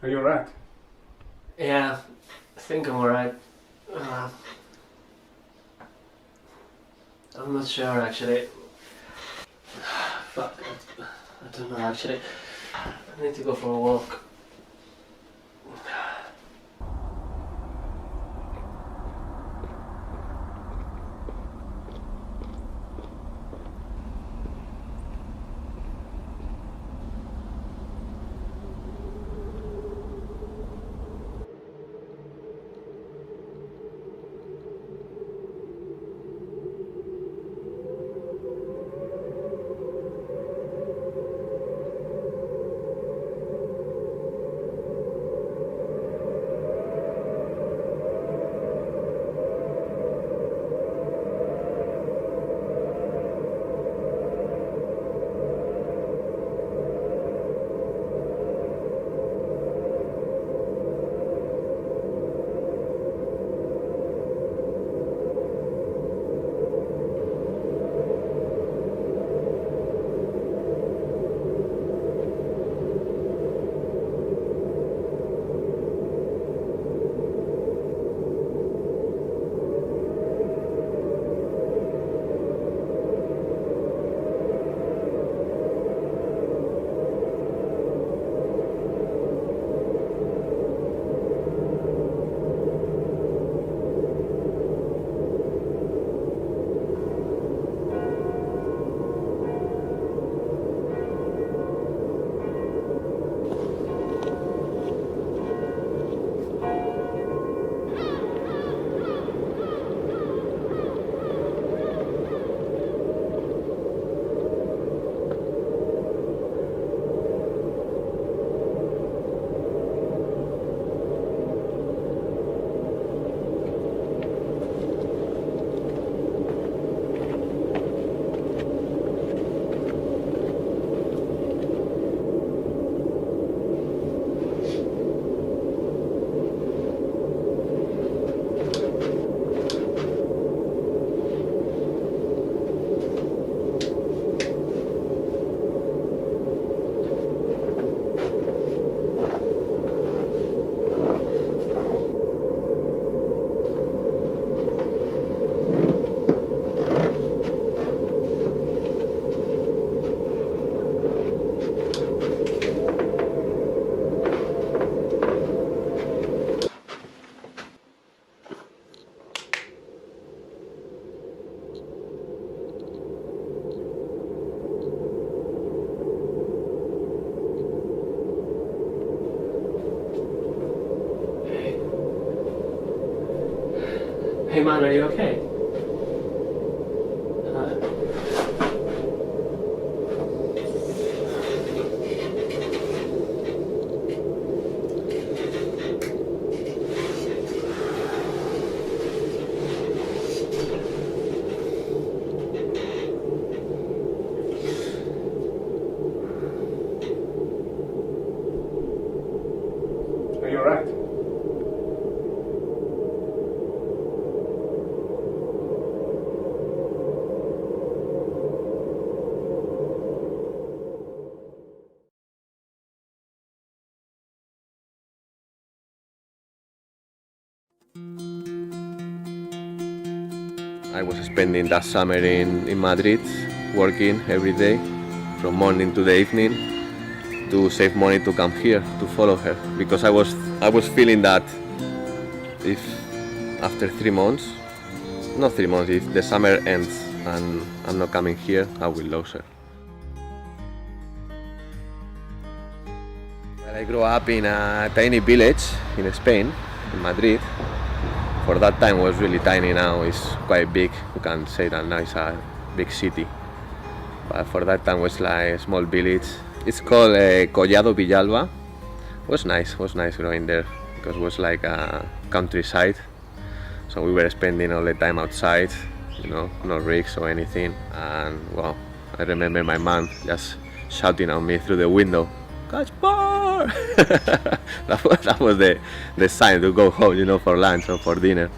Are you alright? Yeah, I think I'm alright. I'm not sure actually. Fuck, I don't know actually. I need to go for a walk. Hey man, are you okay? Are you alright? I was spending that summer in Madrid, working every day, from morning to the evening, to save money to come here to follow her, because I was feeling that if after 3 months, not 3 months, if the summer ends and I'm not coming here, I will lose her. Well, I grew up in a tiny village in Spain, in Madrid. For that time it was really tiny. Now it's quite big. You can say that now it's a big city. But for that time it was like a small village. It's called Collado Villalba. Was nice growing there because it was like a countryside. So we were spending all the time outside, no rigs or anything. And well, I remember my mom just shouting at me through the window, "Catch bar!" that was the sign to go home, for lunch or for dinner.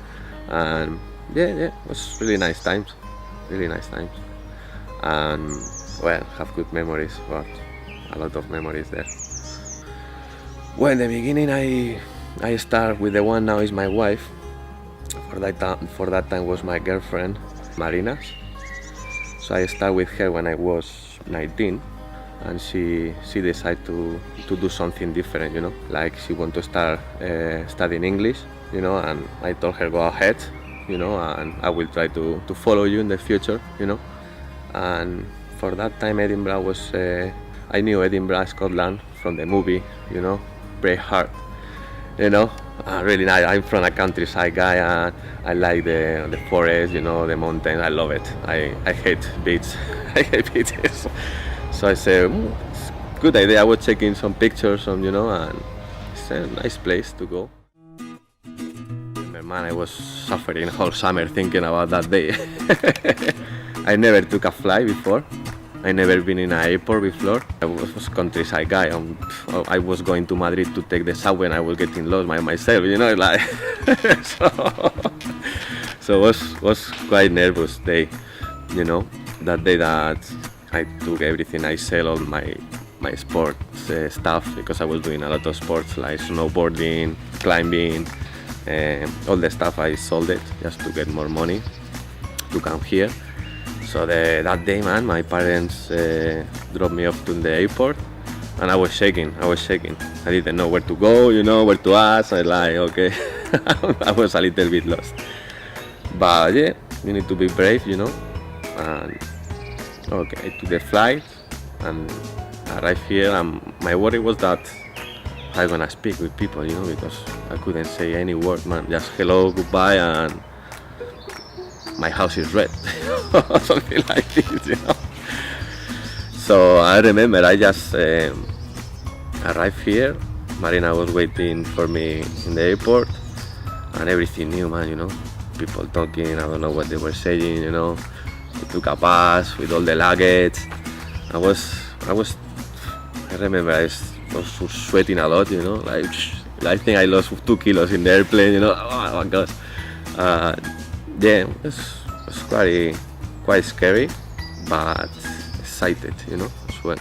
And yeah, it was really nice times. And well, have good memories, but a lot of memories there. Well, in the beginning I start with the one now is my wife. For that time was my girlfriend, Marina. So I start with her when I was 19, and she decided to do something different, like she want to start studying English, and I told her go ahead, and I will try to follow you in the future, And for that time Edinburgh was, I knew Edinburgh, Scotland from the movie, very hard, really nice. I'm from a countryside guy and I like the forest, the mountains. I love it. I hate beaches. I hate beaches. So I said, it's a good idea. I was checking some pictures, and it's a nice place to go. Man, I was suffering whole summer thinking about that day. I never took a flight before. I never been in an airport before. I was a countryside guy. I was going to Madrid to take the subway and I was getting lost by myself, like. so was quite nervous day, that day that I took everything. I sell all my sports stuff because I was doing a lot of sports like snowboarding, climbing, all the stuff. I sold it just to get more money to come here. So that day, man, my parents dropped me off to the airport, and I was shaking. I didn't know where to go, where to ask. I like, okay, I was a little bit lost. But yeah, you need to be brave, And okay, I took the flight and arrived here. And my worry was that I'm gonna speak with people, because I couldn't say any word, man. Just hello, goodbye, and my house is red, something like this, So I remember I just arrived here. Marina was waiting for me in the airport, and everything new, man, people talking, I don't know what they were saying, I took a bus with all the luggage. I remember I was sweating a lot, like I think I lost 2 kilos in the airplane, oh my god. Yeah, it was quite scary, but excited, as well.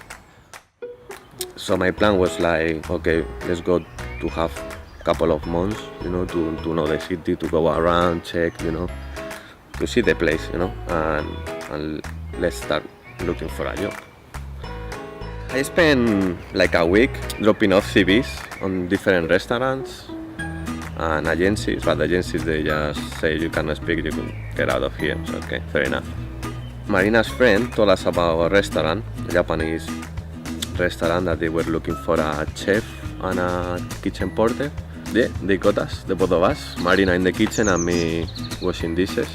So my plan was like, okay, let's go to have a couple of months, to know the city, to go around, check, to see the place, and let's start looking for a job. I spent like a week dropping off CVs on different restaurants and agencies, but the agencies, they just say you cannot speak, you can get out of here. So okay, fair enough. Marina's friend told us about a restaurant, a Japanese restaurant, that they were looking for a chef and a kitchen porter. Yeah, they got us, the both of us, Marina in the kitchen and me washing dishes.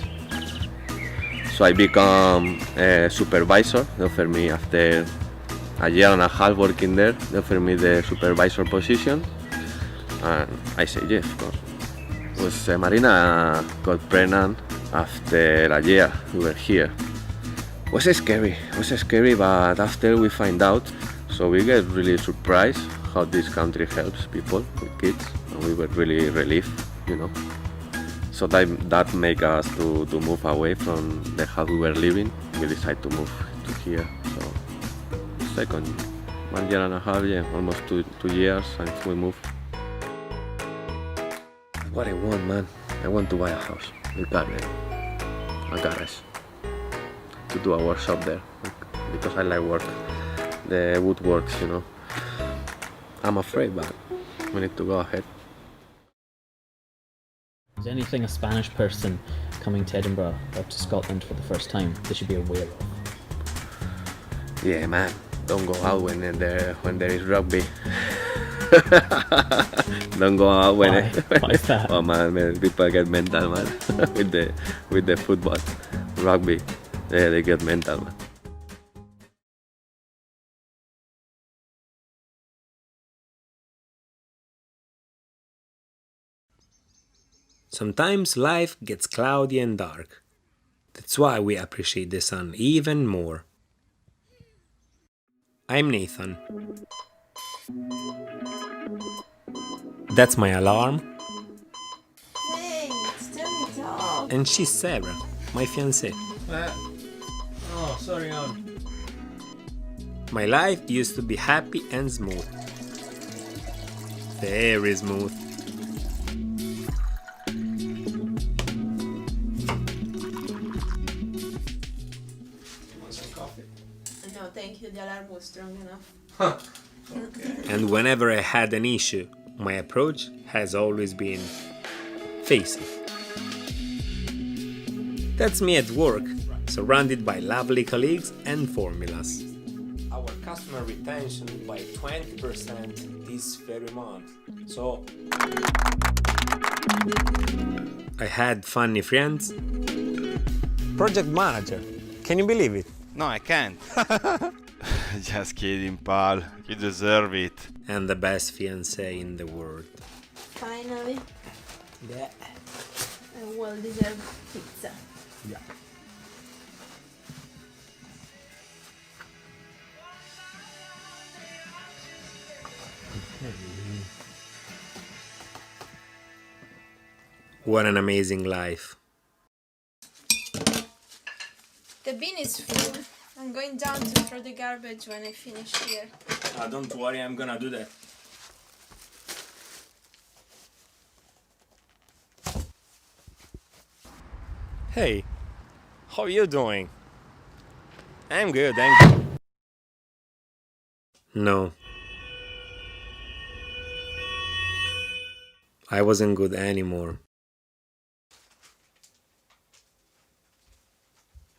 So I become a supervisor. They offered me, after a year and a half working there, they offered me the supervisor position. And I said yes, of course. Marina got pregnant after a year we were here. It was scary, but after we find out, so we get really surprised how this country helps people with kids, and we were really relieved, So that made us to move away from the house we were living. We decided to move to here. So second 1 year and a half, almost two years since we moved. What I want, man, I want to buy a house with garden, a garage, to do a workshop there, because I like work, the woodworks, I'm afraid, but we need to go ahead. Is there anything a Spanish person coming to Edinburgh or to Scotland for the first time they should be aware of? Yeah, man, don't go out when there is rugby. Don't go out when Why is that? Oh man, people get mental, man, with the football, rugby. Yeah, they get mental, man. Sometimes life gets cloudy and dark. That's why we appreciate the sun even more. I'm Nathan. That's my alarm. Hey, it's 10 And she's Sarah, my fiancée. Oh, sorry, on. My life used to be happy and smooth. Very smooth. No, thank you. The alarm was strong enough. And whenever I had an issue, my approach has always been face it. That's me at work, surrounded by lovely colleagues and formulas. Our customer retention by 20% this very month. So I had funny friends. Project manager. Can you believe it? No, I can't. Just kidding, pal. You deserve it. And the best fiancé in the world. Finally, Yeah. a well-deserved pizza. Yeah. What an amazing life. The bin is full. I'm going down to throw the garbage when I finish here. Don't worry, I'm gonna do that. Hey, how are you doing? I'm good, No. I wasn't good anymore.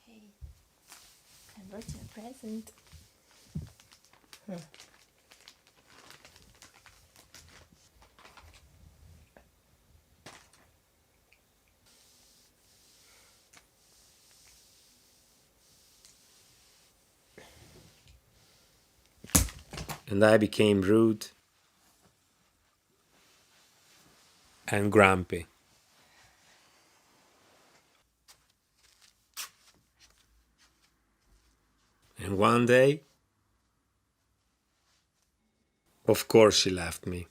Hey, I brought you a present. And I became rude and grumpy. And one day, of course, she left me.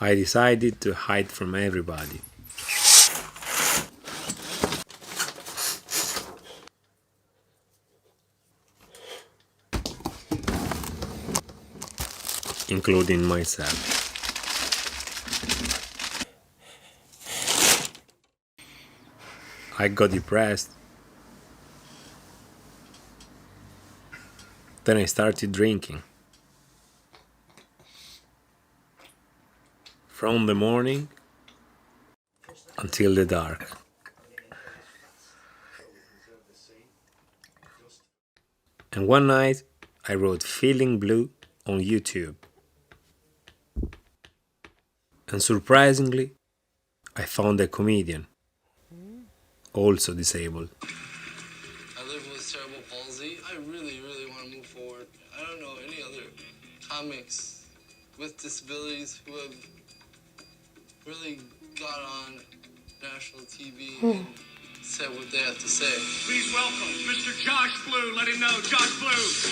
I decided to hide from everybody. Including myself. I got depressed. Then I started drinking. From the morning until the dark. And one night I wrote Feeling Blue on YouTube. And surprisingly, I found a comedian, also disabled. I live with cerebral palsy. I really want to move forward. I don't know any other comics with disabilities who have really got on national TV and said what they have to say. Please welcome Mr. Josh Blue. Let him know, Josh Blue.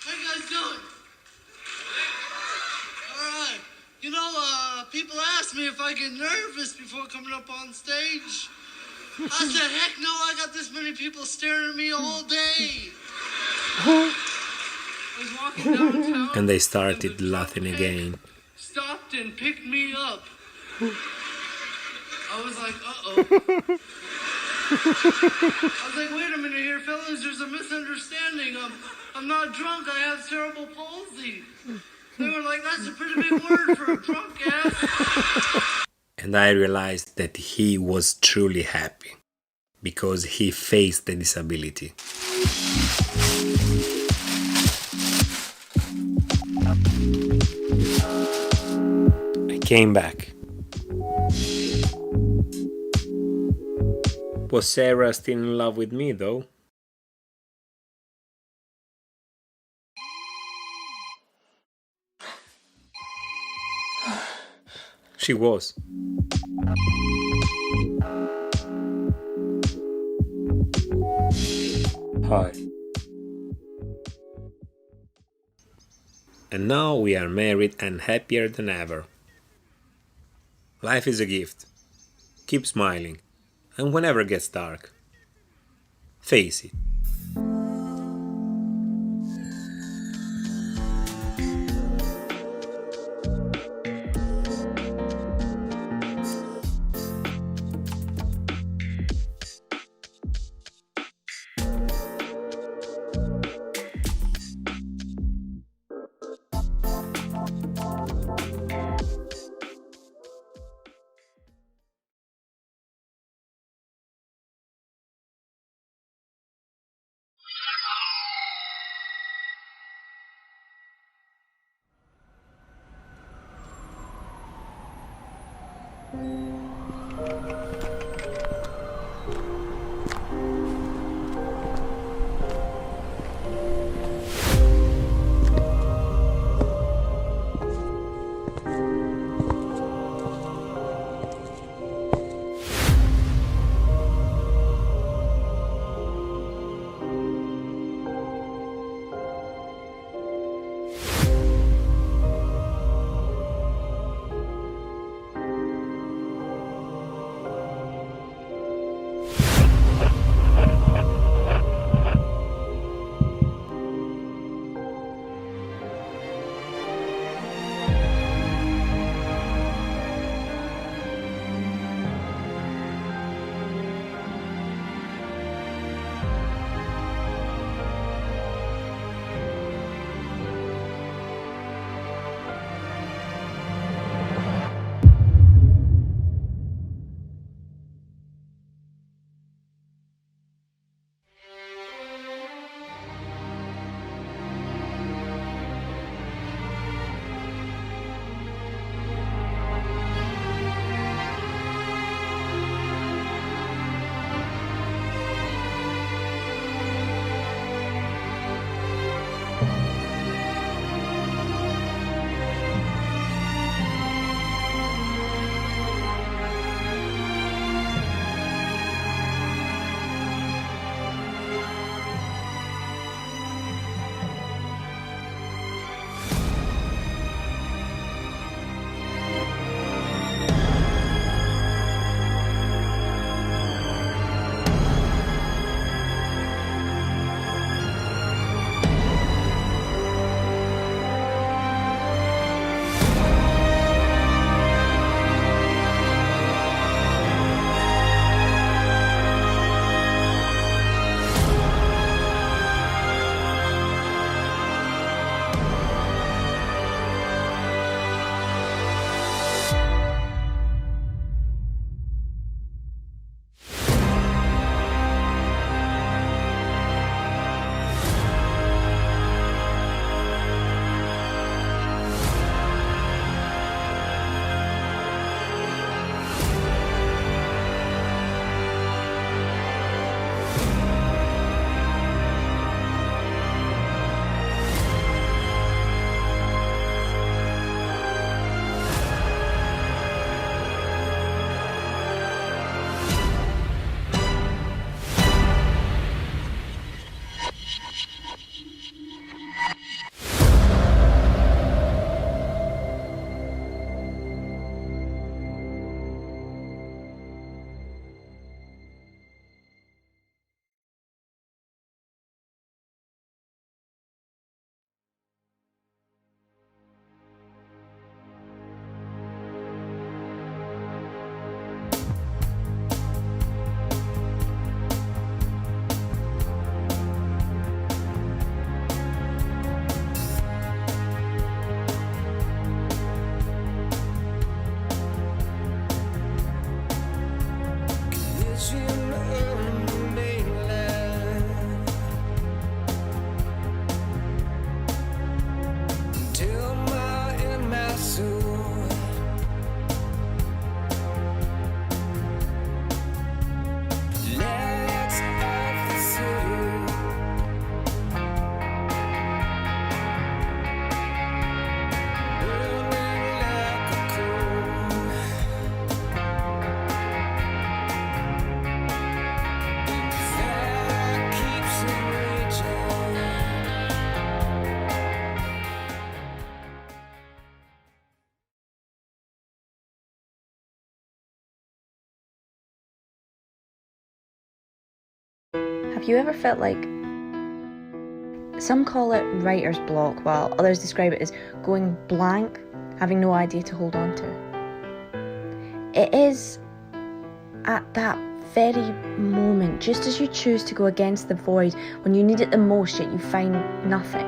How you guys doing? All right. You know, people ask me if I get nervous before coming up on stage. I said, heck no, I got this many people staring at me all day. I was walking downtown. And they started laughing again. Stopped and picked me up. I was like, uh-oh. I was like, wait a minute here, fellas, there's a misunderstanding. I'm not drunk, I have cerebral palsy. They were like, that's a pretty big word for a drunk ass. And I realized that he was truly happy because he faced the disability. I came back. Was Sarah still in love with me though? She was. Hi. And now we are married and happier than ever. Life is a gift. Keep smiling. And whenever it gets dark, face it. Have you ever felt like, some call it writer's block, while others describe it as going blank, having no idea to hold on to? It is at that very moment, just as you choose to go against the void, when you need it the most, yet you find nothing.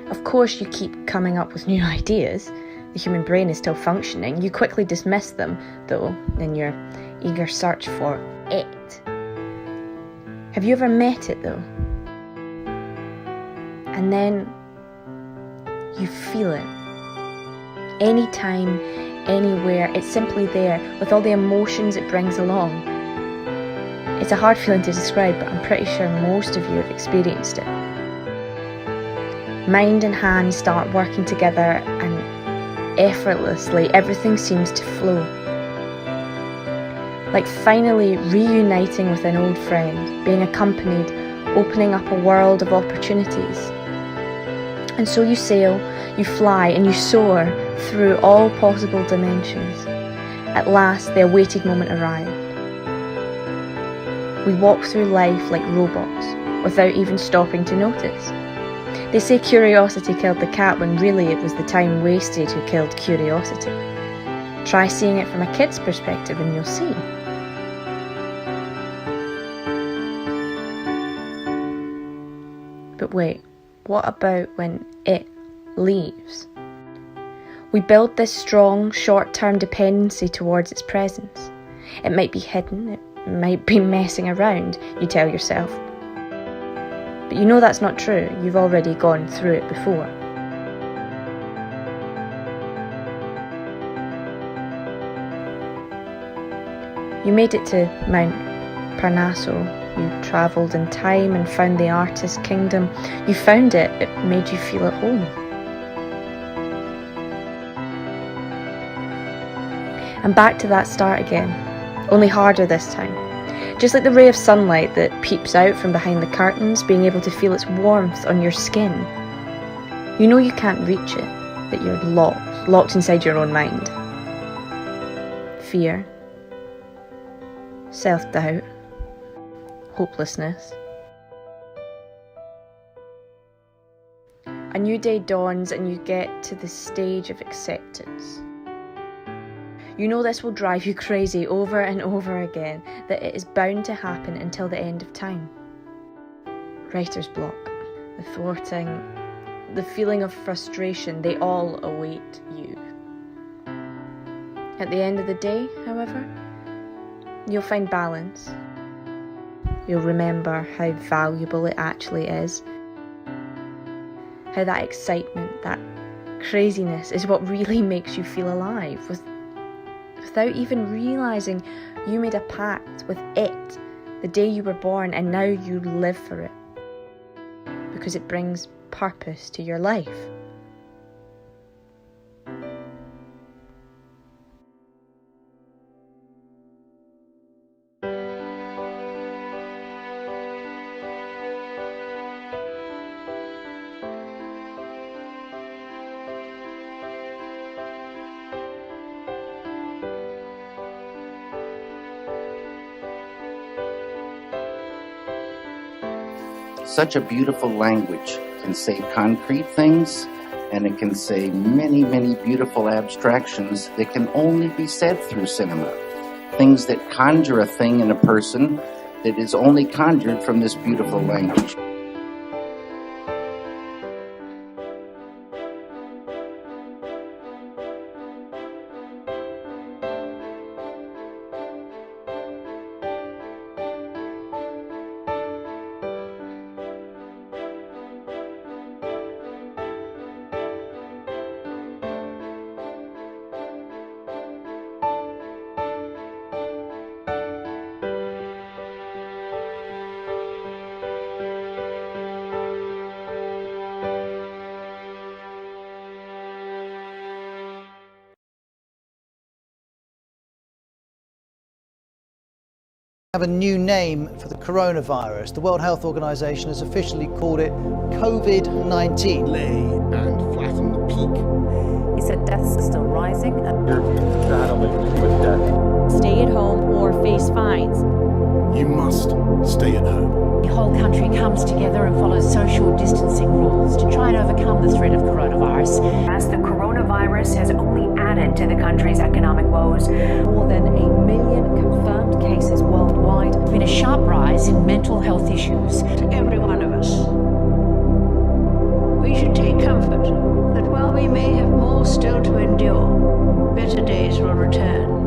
Of course, you keep coming up with new ideas. The human brain is still functioning. You quickly dismiss them, though, in your eager search for it. Have you ever met it, though? And then you feel it. Anytime, anywhere, it's simply there, with all the emotions it brings along. It's a hard feeling to describe, but I'm pretty sure most of you have experienced it. Mind and hand start working together, and effortlessly everything seems to flow. Like finally reuniting with an old friend, being accompanied, opening up a world of opportunities. And so you sail, you fly, and you soar through all possible dimensions. At last, the awaited moment arrived. We walk through life like robots, without even stopping to notice. They say curiosity killed the cat, when really it was the time wasted who killed curiosity. Try seeing it from a kid's perspective and you'll see. But wait, what about when it leaves? We build this strong, short-term dependency towards its presence. It might be hidden, it might be messing around, you tell yourself. But you know that's not true. You've already gone through it before. You made it to Mount Parnaso. You travelled in time and found the artist's kingdom. You found it. It made you feel at home. And back to that start again, only harder this time. Just like the ray of sunlight that peeps out from behind the curtains, being able to feel its warmth on your skin. You know you can't reach it, that you're locked inside your own mind. Fear, self-doubt, hopelessness. A new day dawns and you get to the stage of acceptance. You know this will drive you crazy over and over again, that it is bound to happen until the end of time. Writer's block, the thwarting, the feeling of frustration, they all await you. At the end of the day, however, you'll find balance. You'll remember how valuable it actually is. How that excitement, that craziness is what really makes you feel alive, without even realising you made a pact with it the day you were born, and now you live for it. Because it brings purpose to your life. Such a beautiful language can say concrete things, and it can say many, many beautiful abstractions that can only be said through cinema. Things that conjure a thing in a person that is only conjured from this beautiful language. Have a new name for the coronavirus. The World Health Organization has officially called it COVID-19. Lay and flatten the peak. He said deaths are still rising. You're battling with death. Stay at home or face fines. You must stay at home. comes together and follows social distancing rules to try and overcome the threat of coronavirus. As the coronavirus has only added to the country's economic woes. More than 1 million confirmed cases worldwide. There's been a sharp rise in mental health issues. To every one of us, we should take comfort that while we may have more still to endure, better days will return.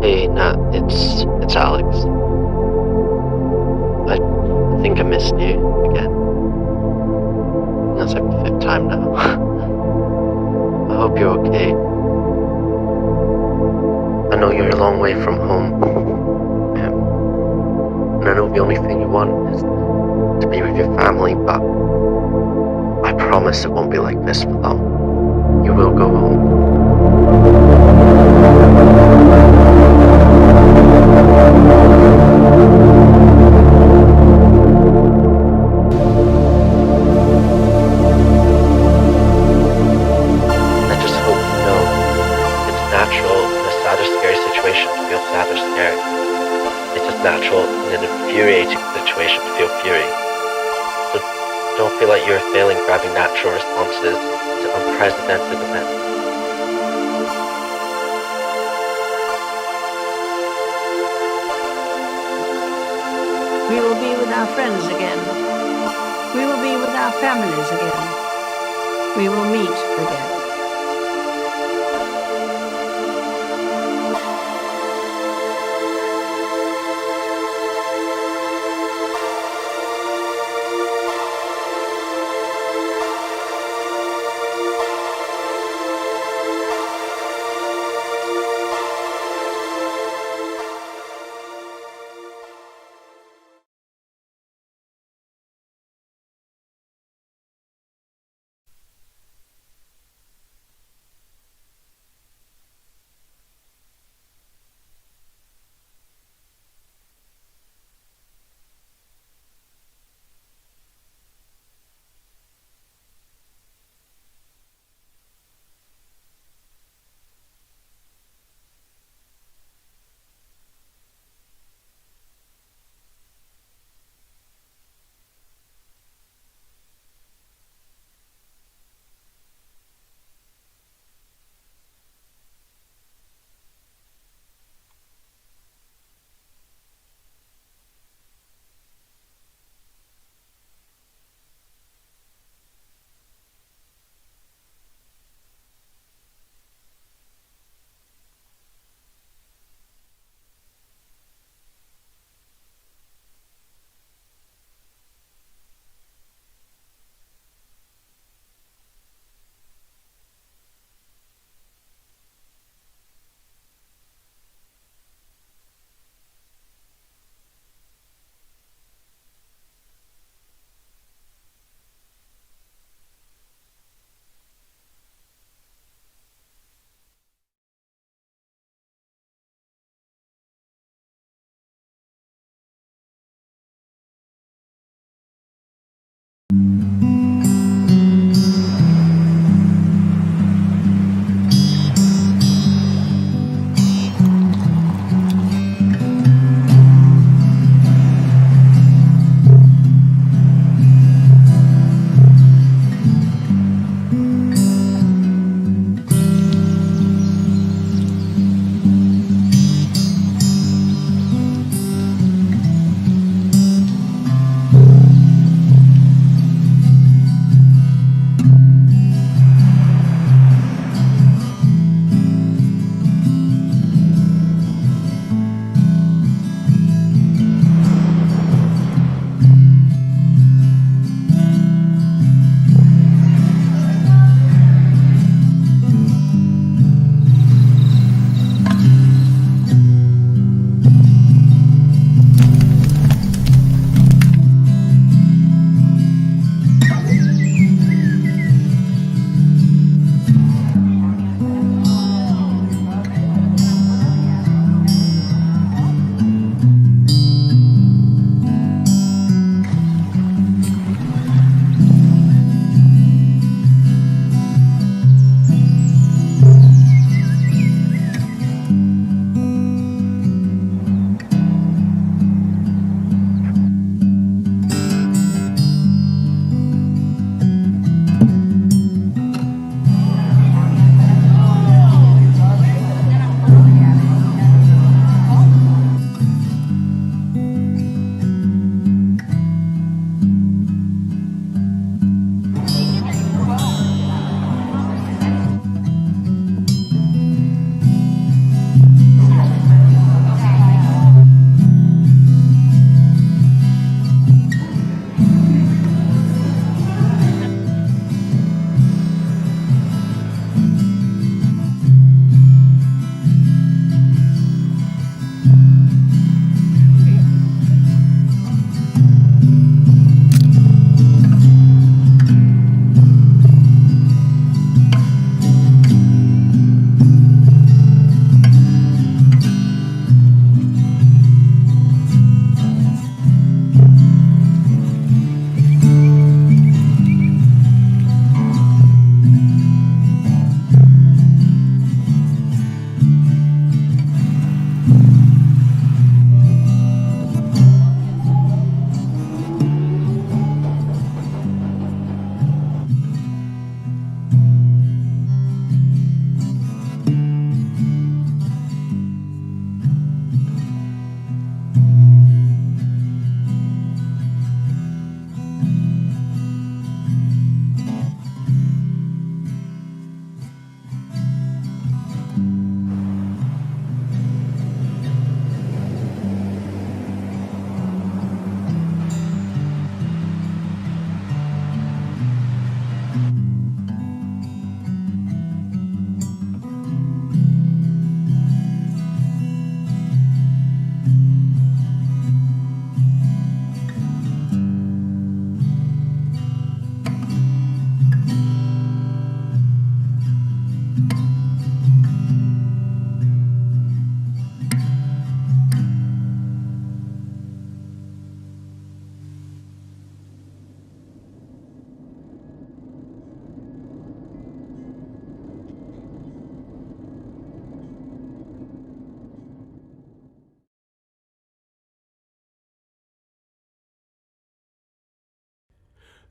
Hey, Nat, it's Alex. I think I missed you again. That's like the 5th time now. I hope you're okay. I know you're a long way from home. And I know the only thing you want is to be with your family, but I promise it won't be like this for long. You will go home. Sad or scared. It's just natural in an infuriating situation to feel fury. So don't feel like you're failing grabbing natural responses to unprecedented events. We will be with our friends again. We will be with our families again. We will meet again.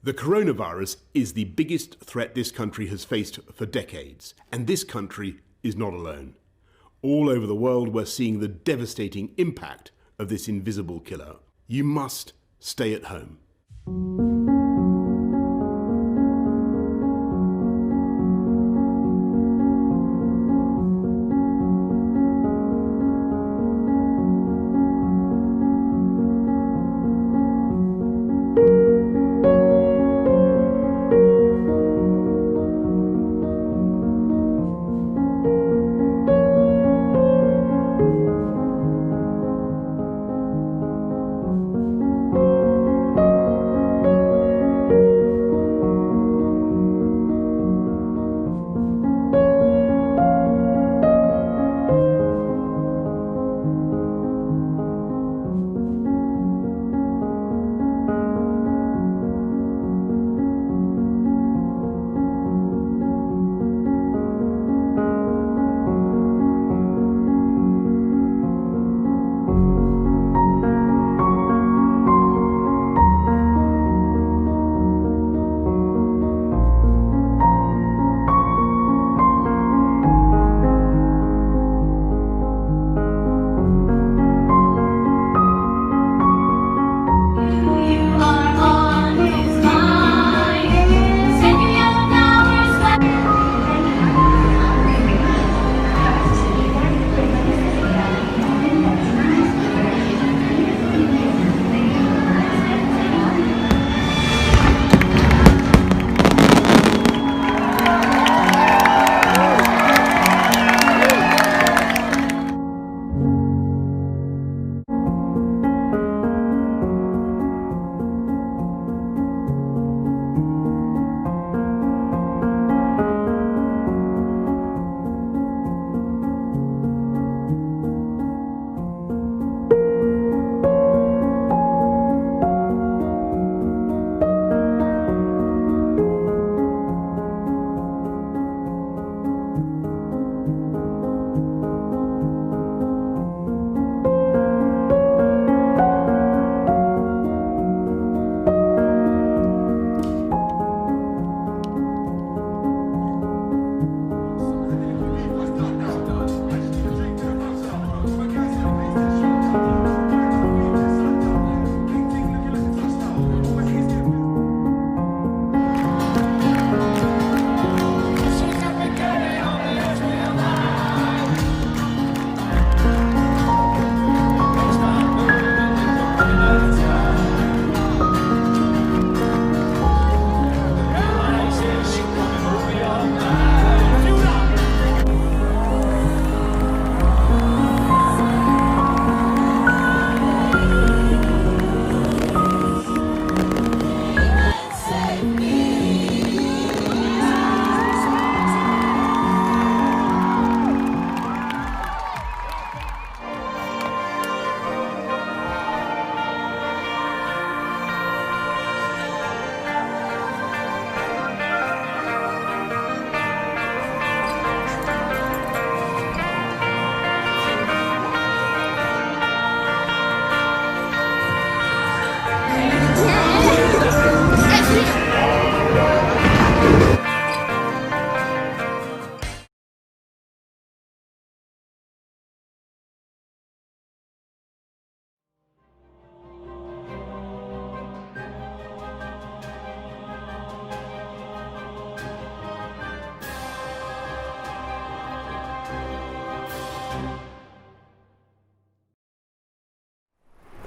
The coronavirus is the biggest threat this country has faced for decades, and this country is not alone. All over the world, we're seeing the devastating impact of this invisible killer. You must stay at home.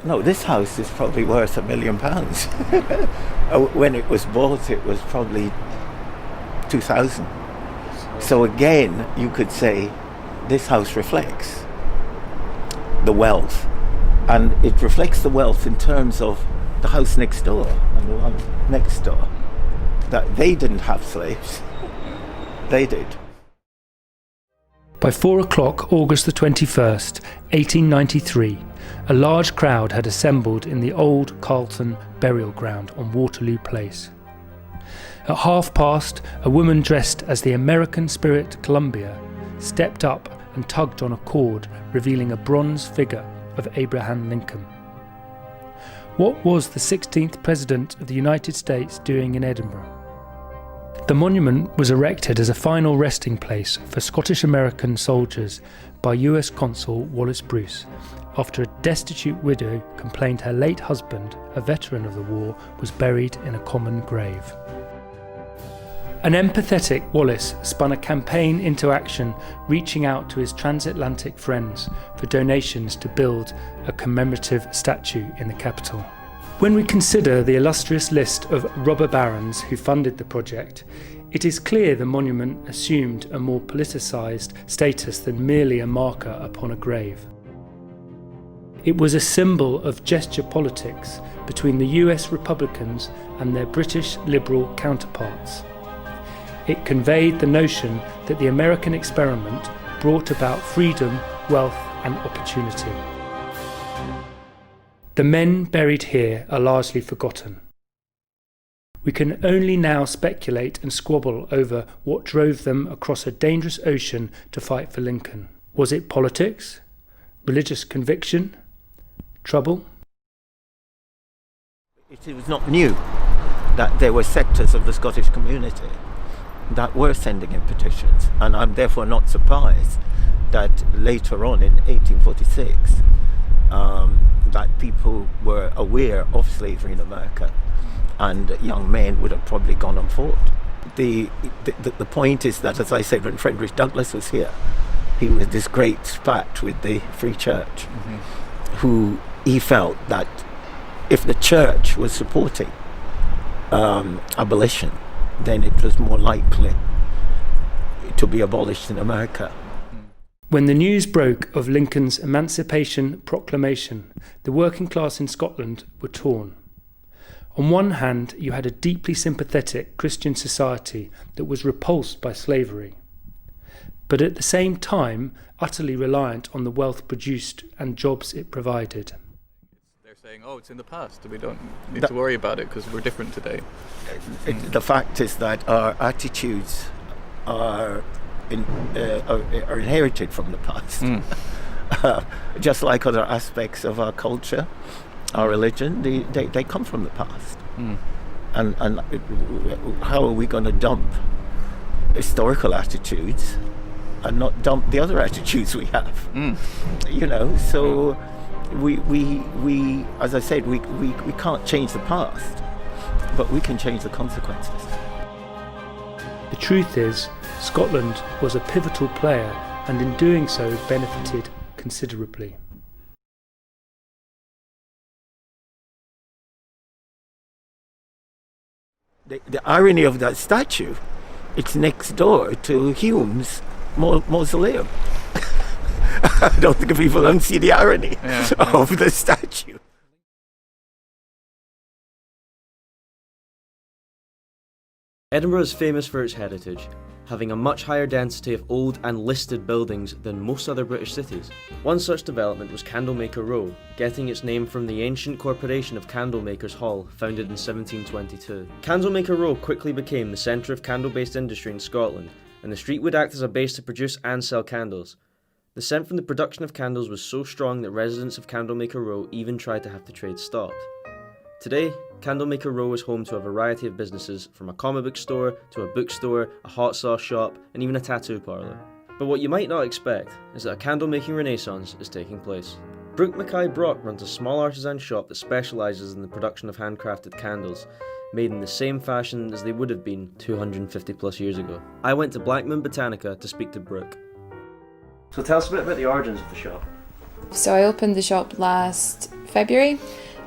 No, this house is probably worth £1 million. When it was bought, it was probably 2,000. So again, you could say this house reflects the wealth, and it reflects the wealth in terms of the house next door and the one next door. That they didn't have slaves, they did. By 4 o'clock, August the 21st, 1893, a large crowd had assembled in the old Carlton burial ground on Waterloo Place. At past, a woman dressed as the American Spirit Columbia stepped up and tugged on a cord revealing a bronze figure of Abraham Lincoln. What was the 16th President of the United States doing in Edinburgh? The monument was erected as a final resting place for Scottish American soldiers by US Consul Wallace Bruce, after a destitute widow complained her late husband, a veteran of the war, was buried in a common grave. An empathetic Wallace spun a campaign into action, reaching out to his transatlantic friends for donations to build a commemorative statue in the capital. When we consider the illustrious list of robber barons who funded the project, it is clear the monument assumed a more politicised status than merely a marker upon a grave. It was a symbol of gesture politics between the US Republicans and their British Liberal counterparts. It conveyed the notion that the American experiment brought about freedom, wealth and opportunity. The men buried here are largely forgotten. We can only now speculate and squabble over what drove them across a dangerous ocean to fight for Lincoln. Was it politics? Religious conviction? Trouble? It was not new that there were sectors of the Scottish community that were sending in petitions, and I'm therefore not surprised that later on in 1846 that people were aware of slavery in America, and young men would have probably gone and fought. The point is that, as I said, when Frederick Douglass was here, he was this great spat with the Free Church, who he felt that if the church was supporting abolition, then it was more likely to be abolished in America. When the news broke of Lincoln's Emancipation Proclamation, the working class in Scotland were torn. On one hand, you had a deeply sympathetic Christian society that was repulsed by slavery, but at the same time utterly reliant on the wealth produced and jobs it provided. They're saying, oh, it's in the past, we don't need to worry about it because we're different today. The fact is that our attitudes are inherited from the past. Just like other aspects of our culture, our religion, they come from the past. And how are we going to dump historical attitudes and not dump the other attitudes we have? You know, so we as I said, we can't change the past, but we can change the consequences. The truth is, Scotland was a pivotal player and in doing so benefited considerably. The irony of that statue, it's next door to Hume's mausoleum. I don't think people don't see the irony of the statue. Edinburgh is famous for its heritage, having a much higher density of old and listed buildings than most other British cities. One such development was Candlemaker Row, getting its name from the ancient corporation of Candlemakers Hall, founded in 1722. Candlemaker Row quickly became the centre of candle-based industry in Scotland, and the street would act as a base to produce and sell candles. The scent from the production of candles was so strong that residents of Candlemaker Row even tried to have the trade stopped. Today, Candlemaker Row is home to a variety of businesses, from a comic book store to a bookstore, a hot sauce shop, and even a tattoo parlour. But what you might not expect is that a candle-making renaissance is taking place. Brooke Mackay Brock runs a small artisan shop that specialises in the production of handcrafted candles, made in the same fashion as they would have been 250 plus years ago. I went to Blackman Botanica to speak to Brooke. So tell us a bit about the origins of the shop. So I opened the shop last February.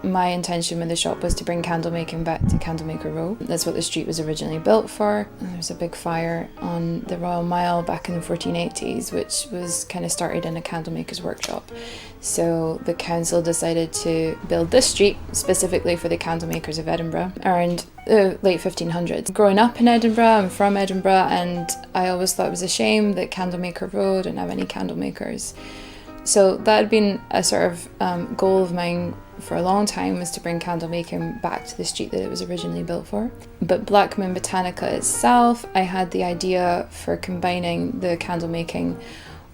My intention with the shop was to bring candle making back to Candlemaker Row. That's what the street was originally built for. And there was a big fire on the Royal Mile back in the 1480s, which was kind of started in a candlemaker's workshop. So the council decided to build this street specifically for the candlemakers of Edinburgh around the late 1500s. Growing up in Edinburgh, I'm from Edinburgh, and I always thought it was a shame that Candlemaker Row didn't have any candlemakers. So that had been a sort of goal of mine for a long time, was to bring candle making back to the street that it was originally built for. But Blackman Botanica itself, I had the idea for combining the candle making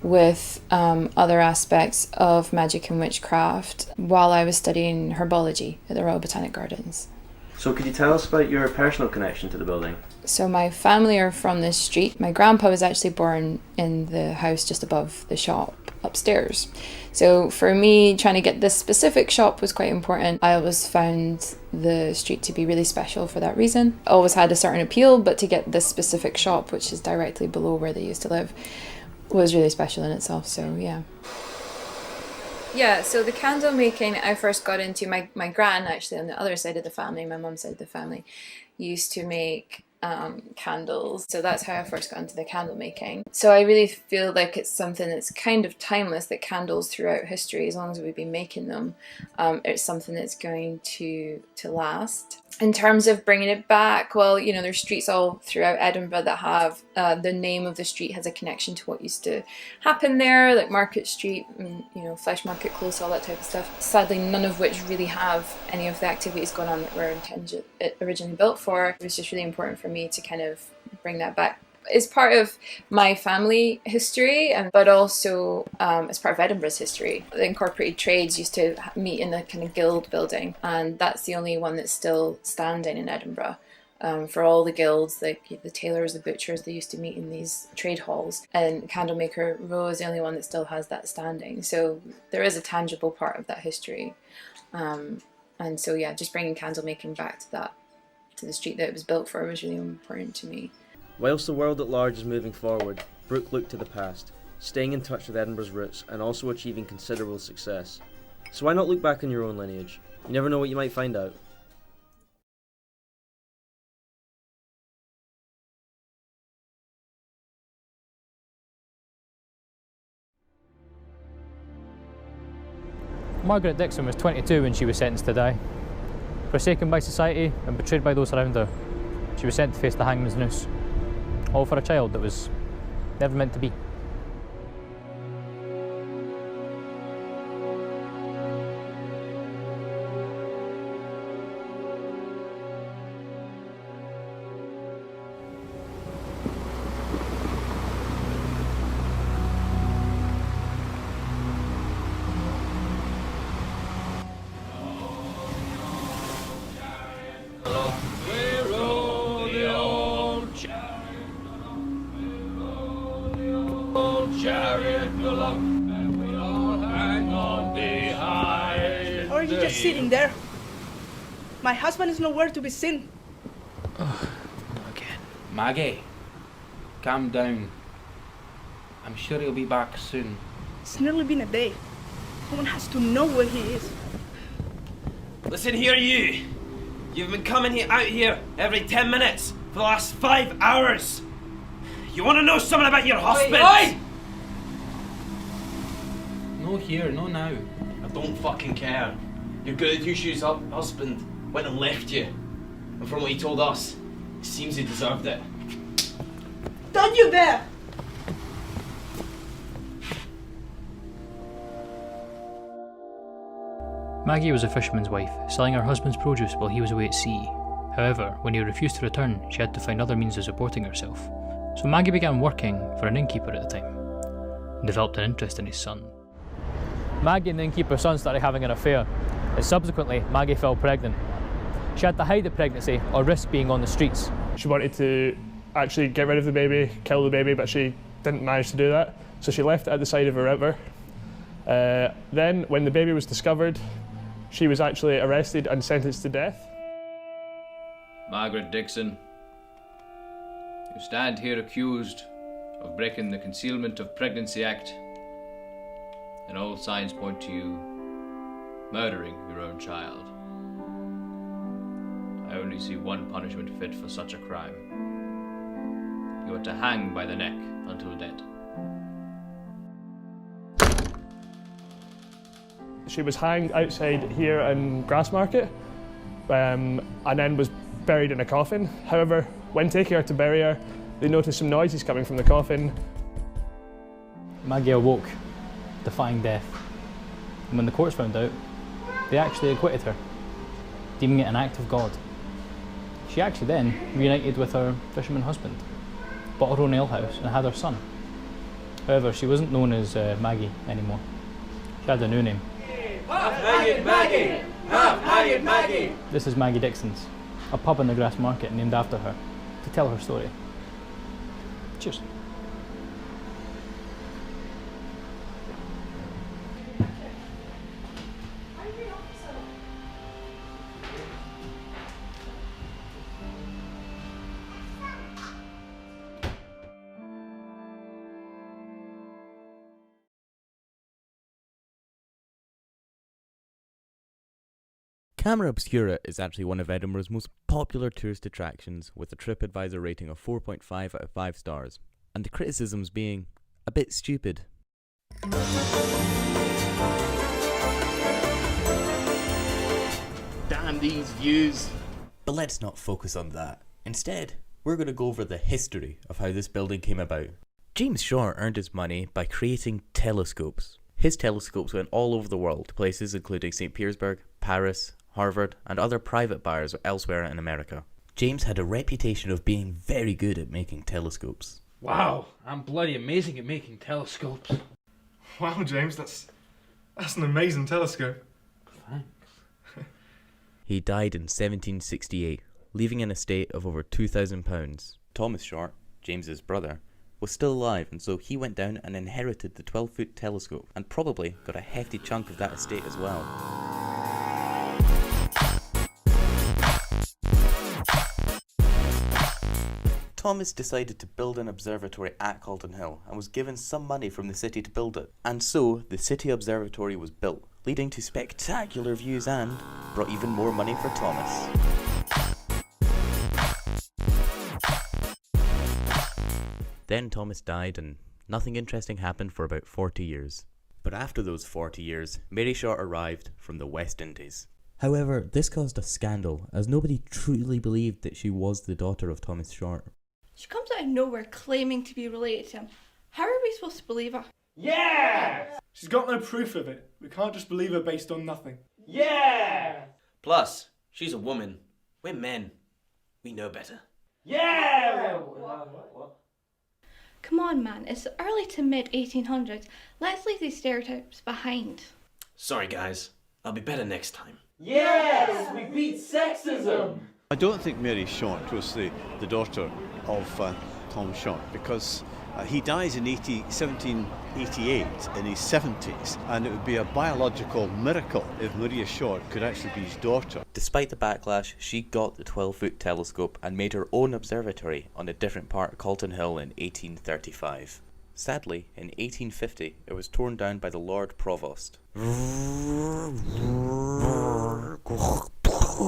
with other aspects of magic and witchcraft while I was studying herbology at the Royal Botanic Gardens. So could you tell us about your personal connection to the building? So my family are from this street. My grandpa was actually born in the house just above the shop upstairs. So for me, trying to get this specific shop was quite important. I always found the street to be really special for that reason. Always had a certain appeal, but to get this specific shop, which is directly below where they used to live, was really special in itself, so yeah. Yeah, so the candle making I first got into, my gran actually on the other side of the family, my mum's side of the family, used to make candles. So that's how I first got into the candle making. So I really feel like it's something that's kind of timeless, that candles throughout history, as long as we've been making them, it's something that's going to last. In terms of bringing it back, well, you know, there's streets all throughout Edinburgh that have, the name of the street has a connection to what used to happen there, like Market Street, and, you know, Flesh Market Close, all that type of stuff. Sadly, none of which really have any of the activities going on that were originally built for. It was just really important for me to kind of bring that back. It's part of my family history, but also as part of Edinburgh's history. The incorporated trades used to meet in the kind of guild building, and that's the only one that's still standing in Edinburgh. For all the guilds, like the tailors, the butchers, they used to meet in these trade halls, and Candlemaker Row is the only one that still has that standing. So there is a tangible part of that history. And so yeah, just bringing candle making back to the street that it was built for was really important to me. Whilst the world at large is moving forward, Brooke looked to the past, staying in touch with Edinburgh's roots and also achieving considerable success. So why not look back on your own lineage? You never know what you might find out. Margaret Dixon was 22 when she was sentenced to die. Forsaken by society and betrayed by those around her, she was sent to face the hangman's noose. All for a child that was never meant to be. Or are you just sitting there? My husband is nowhere to be seen. Oh, not again. Maggie, calm down. I'm sure he'll be back soon. It's nearly been a day. Someone has to know where he is. Listen here, you. You've been coming out here every 10 minutes for the last 5 hours. You want to know something about your husband? Oi! No here, no now. I don't fucking care. Your goody-two-shoes husband went and left you. And from what he told us, it seems he deserved it. Don't you dare! Maggie was a fisherman's wife, selling her husband's produce while he was away at sea. However, when he refused to return, she had to find other means of supporting herself. So Maggie began working for an innkeeper at the time, and developed an interest in his son. Maggie and the innkeeper's son started having an affair, and subsequently Maggie fell pregnant. She had to hide the pregnancy or risk being on the streets. She wanted to actually get rid of the baby, kill the baby, but she didn't manage to do that, so she left it at the side of a river. Then, when the baby was discovered, she was actually arrested and sentenced to death. Margaret Dixon, you stand here accused of breaking the Concealment of Pregnancy Act, and all signs point to you murdering your own child. I only see one punishment fit for such a crime. You are to hang by the neck until dead. She was hanged outside here in Grassmarket, and then was buried in a coffin. However, when taking her to bury her, they noticed some noises coming from the coffin. Maggie awoke, defying death. And when the courts found out, they actually acquitted her, deeming it an act of God. She actually then reunited with her fisherman husband, bought her own alehouse and had her son. However, she wasn't known as Maggie anymore. She had a new name. Half-Haggard Maggie! Half-Haggard Maggie! This is Maggie Dixon's, a pub in the Grass Market named after her, to tell her story. Cheers. Camera Obscura is actually one of Edinburgh's most popular tourist attractions, with a TripAdvisor rating of 4.5 out of 5 stars, and the criticisms being a bit stupid. Damn these views! But let's not focus on that. Instead, we're going to go over the history of how this building came about. James Short earned his money by creating telescopes. His telescopes went all over the world, to places including St. Petersburg, Paris, Harvard, and other private buyers elsewhere in America. James had a reputation of being very good at making telescopes. Wow, I'm bloody amazing at making telescopes. Wow, James, that's an amazing telescope. Thanks. He died in 1768, leaving an estate of over £2,000. Thomas Short, James's brother, was still alive, and so he went down and inherited the 12-foot telescope, and probably got a hefty chunk of that estate as well. Thomas decided to build an observatory at Calton Hill and was given some money from the city to build it. And so the city observatory was built, leading to spectacular views and brought even more money for Thomas. Then Thomas died and nothing interesting happened for about 40 years. But after those 40 years, Mary Short arrived from the West Indies. However, this caused a scandal, as nobody truly believed that she was the daughter of Thomas Short. She comes out of nowhere claiming to be related to him. How are we supposed to believe her? Yeah! She's got no proof of it. We can't just believe her based on nothing. Yeah! Plus, she's a woman. We're men. We know better. Yeah! Come on, man. It's the early to mid 1800s. Let's leave these stereotypes behind. Sorry, guys. I'll be better next time. Yes! We beat sexism! I don't think Mary Short was the daughter of Tom Short, because he dies in 1788 in his 70s, and it would be a biological miracle if Maria Short could actually be his daughter. Despite the backlash, she got the 12-foot telescope and made her own observatory on a different part of Calton Hill in 1835. Sadly, in 1850, it was torn down by the Lord Provost.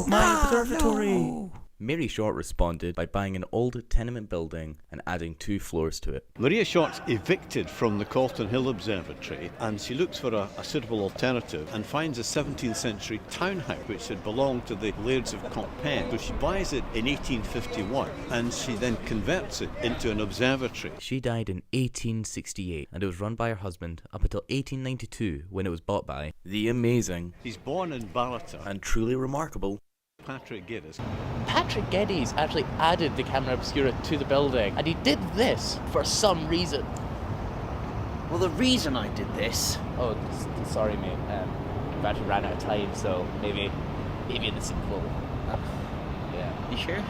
My observatory! No. Mary Short responded by buying an old tenement building and adding 2 floors to it. Maria Short's evicted from the Calton Hill Observatory, and she looks for a suitable alternative and finds a 17th century townhouse which had belonged to the Lairds of Compen. So she buys it in 1851 and she then converts it into an observatory. She died in 1868 and it was run by her husband up until 1892, when it was bought by the amazing, he's born in Barata, and truly remarkable Patrick Geddes. Patrick Geddes actually added the camera obscura to the building, and he did this for some reason. Well, the reason I did this... Oh, sorry mate, we actually ran out of time, so maybe in the sequel. Yeah. You sure?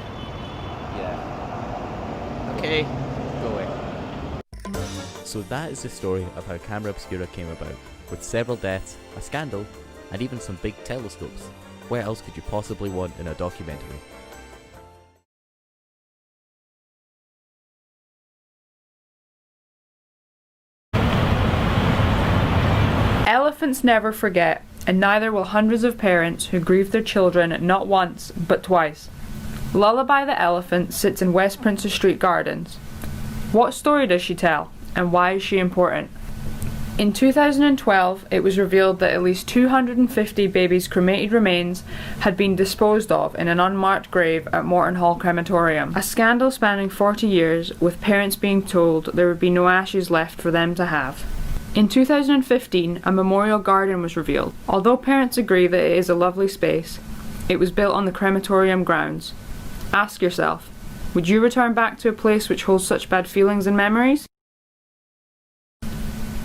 Yeah. Okay. Go away. So that is the story of how camera obscura came about, with several deaths, a scandal, and even some big telescopes. Where else could you possibly want in a documentary? Elephants never forget, and neither will hundreds of parents who grieve their children not once, but twice. Lullaby the elephant sits in West Princes Street Gardens. What story does she tell, and why is she important? In 2012, it was revealed that at least 250 babies' cremated remains had been disposed of in an unmarked grave at Morton Hall Crematorium. A scandal spanning 40 years, with parents being told there would be no ashes left for them to have. In 2015, a memorial garden was revealed. Although parents agree that it is a lovely space, it was built on the crematorium grounds. Ask yourself, would you return back to a place which holds such bad feelings and memories?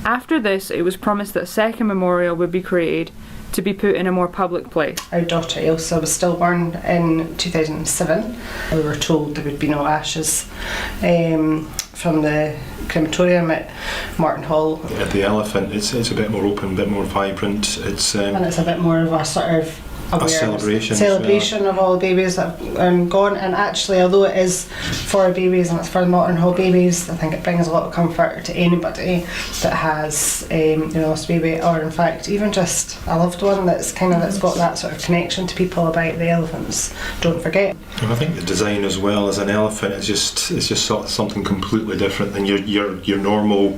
After this, it was promised that a second memorial would be created to be put in a more public place. Our daughter Ailsa was stillborn in 2007. We were told there would be no ashes from the crematorium at Martin Hall. At the Elephant, it's a bit more open, a bit more vibrant. And it's a bit more of a sort of a celebration of all the babies that have gone. And actually, although it is for babies and it's for the Martin Hall babies, I think it brings a lot of comfort to anybody that has lost a baby, or in fact even just a loved one that's got that sort of connection to people about the elephants. Don't forget. And I think the design as well as an elephant is just sort of something completely different than your normal,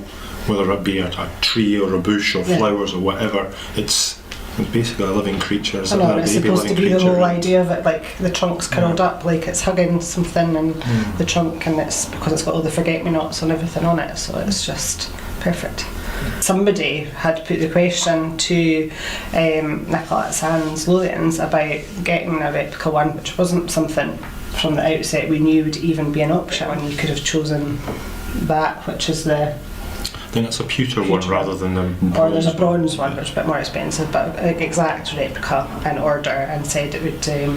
whether it be a tree or a bush or flowers or whatever. It's basically a living creature. I know, it's supposed to be the whole idea of it, like the trunk's curled up, like it's hugging something, and the trunk, and it's because it's got all the forget-me-nots and everything on it, so it's just perfect. Somebody had put the question to Nicola at Sands Lothians about getting a replica one, which wasn't something from the outset we knew would even be an option. You could have chosen that, which is the... I think it's a pewter one rather than a bronze. Or there's a bronze one, which is a bit more expensive, but an exact replica in order, and said it would, it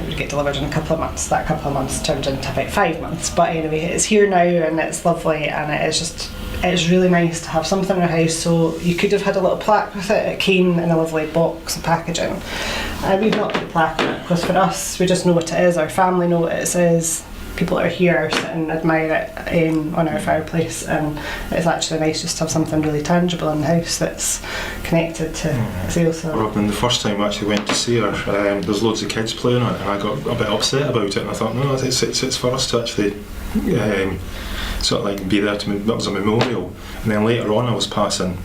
would get delivered in a couple of months. That couple of months turned into about 5 months. But anyway, it's here now, and it's lovely, and it's really nice to have something in our house. So you could have had a little plaque with it. It came in a lovely box and packaging, and we've not put a plaque on it because for us, we just know what it is. Our family know what it is. People that are here sit and admire it on our fireplace, and it's actually nice just to have something really tangible in the house that's connected to Ailsa. Robin, the first time I actually went to see her, there's loads of kids playing on it, and I got a bit upset about it, and I thought, no, it's for us to actually sort of like be there to, that was a memorial. And then later on I was passing,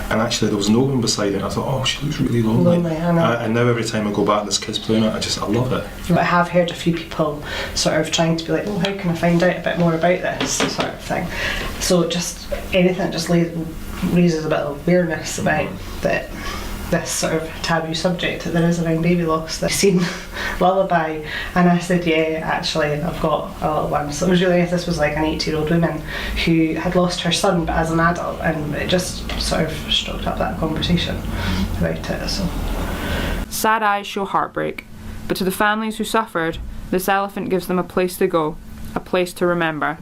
and actually there was no one beside it, and I thought, oh, she looks really lonely. I know. And now every time I go back, there's kids playing it. I love it. But I have heard a few people sort of trying to be like, how can I find out a bit more about this sort of thing. So just anything that just raises a bit of awareness about this sort of taboo subject that there is around baby loss. I've seen Lullaby, and I said, yeah, actually I've got a little one. So it was really nice. This was like an 80-year-old woman who had lost her son but as an adult, and it just sort of stroked up that conversation about it. So sad eyes show heartbreak, but to the families who suffered, this elephant gives them a place to go, a place to remember.